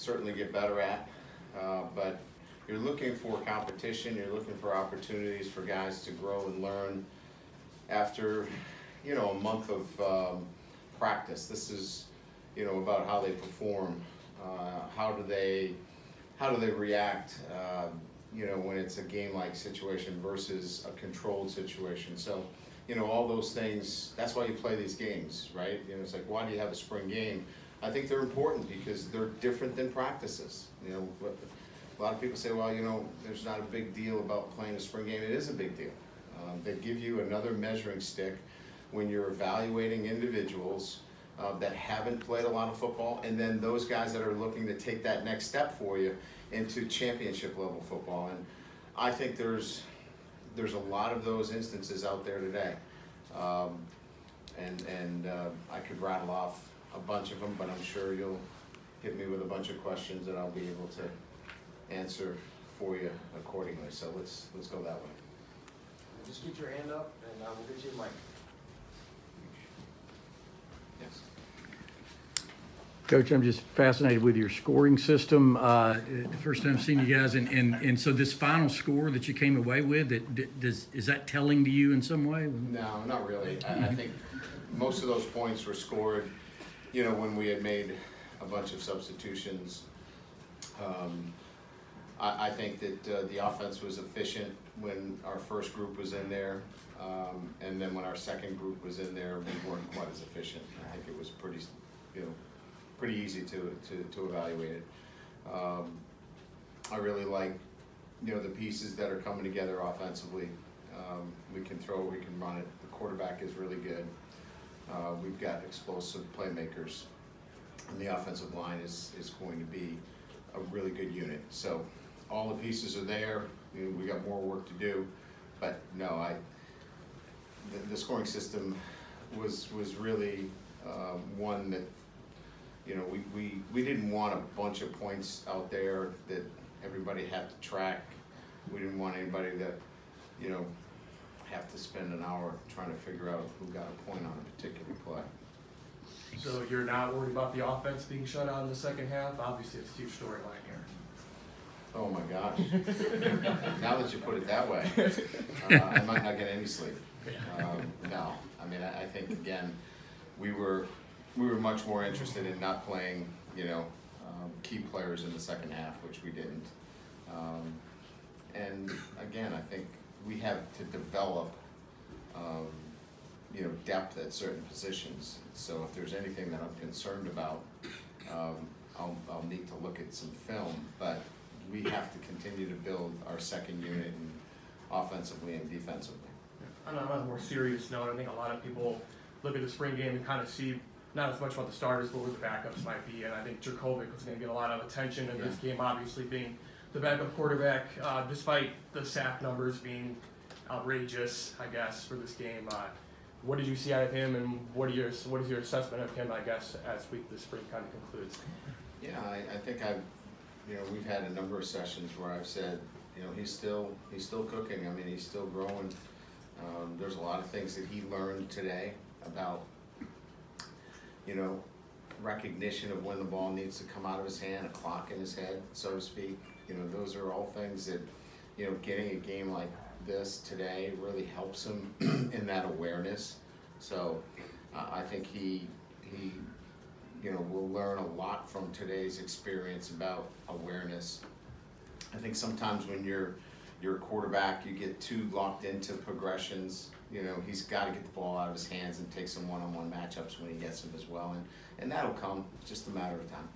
certainly get better at, but you're looking for competition, you're looking for opportunities for guys to grow and learn after, you know, a month of practice. This is, you know, about how they perform, how do they react, you know, when it's a game-like situation versus a controlled situation. So, you know, all those things, that's why you play these games, right? You know, it's like, why do you have a spring game? I think they're important because they're different than practices. You know, a lot of people say, well, you know, there's not a big deal about playing a spring game. It is a big deal. They give you another measuring stick when you're evaluating individuals that haven't played a lot of football, and then those guys that are looking to take that next step for you into championship level football. And I think there's a lot of those instances out there today. I could rattle off a bunch of them, but I'm sure you'll hit me with a bunch of questions that I'll be able to answer for you accordingly. So let's go that way. Just get your hand up and we'll get you a mic. Yes. Coach, I'm just fascinated with your scoring system. The first time I've seen you guys, and so this final score that you came away with, is that telling to you in some way? No, not really. I think most of those points were scored, you know, when we had made a bunch of substitutions. I think that the offense was efficient when our first group was in there, and then when our second group was in there, we weren't quite as efficient. I think it was pretty, you know, pretty easy to evaluate it. I really like, you know, the pieces that are coming together offensively. We can throw, we can run it. The quarterback is really good. We've got explosive playmakers, and the offensive line is going to be a really good unit. So all the pieces are there. You know, we got more work to do, but no, the scoring system was really one that, you know, we didn't want a bunch of points out there that everybody had to track. We didn't want anybody that, you know, have to spend an hour trying to figure out who got a point on a particular play. So you're not worried about the offense being shut out in the second half? Obviously, it's a huge storyline here. Oh my gosh. Now that you put it that way, I might not get any sleep. No, I mean, I think, again, we were much more interested in not playing, you know, key players in the second half, which we didn't. And again, I think we have to develop, you know, depth at certain positions. So if there's anything that I'm concerned about, I'll need to look at some film, but we have to continue to build our second unit and offensively and defensively. On a more serious note, I think a lot of people look at the spring game and kind of see not as much about the starters, but where the backups might be. And I think Jurkovic was going to get a lot of attention in this game, obviously being the backup quarterback, despite the sack numbers being outrageous, I guess, for this game. What did you see out of him, and what is your assessment of him, I guess, as the spring kind of concludes? Yeah, I think you know, we've had a number of sessions where I've said, you know, he's still cooking. I mean, he's still growing. There's a lot of things that he learned today about, you know, recognition of when the ball needs to come out of his hand, a clock in his head, so to speak. You know, those are all things that, you know, getting a game like this today really helps him in that awareness. So I think he you know, will learn a lot from today's experience about awareness. I think sometimes when you're a quarterback, you get too locked into progressions. You know, he's got to get the ball out of his hands and take some one-on-one matchups when he gets them as well, and that'll come. It's just a matter of time.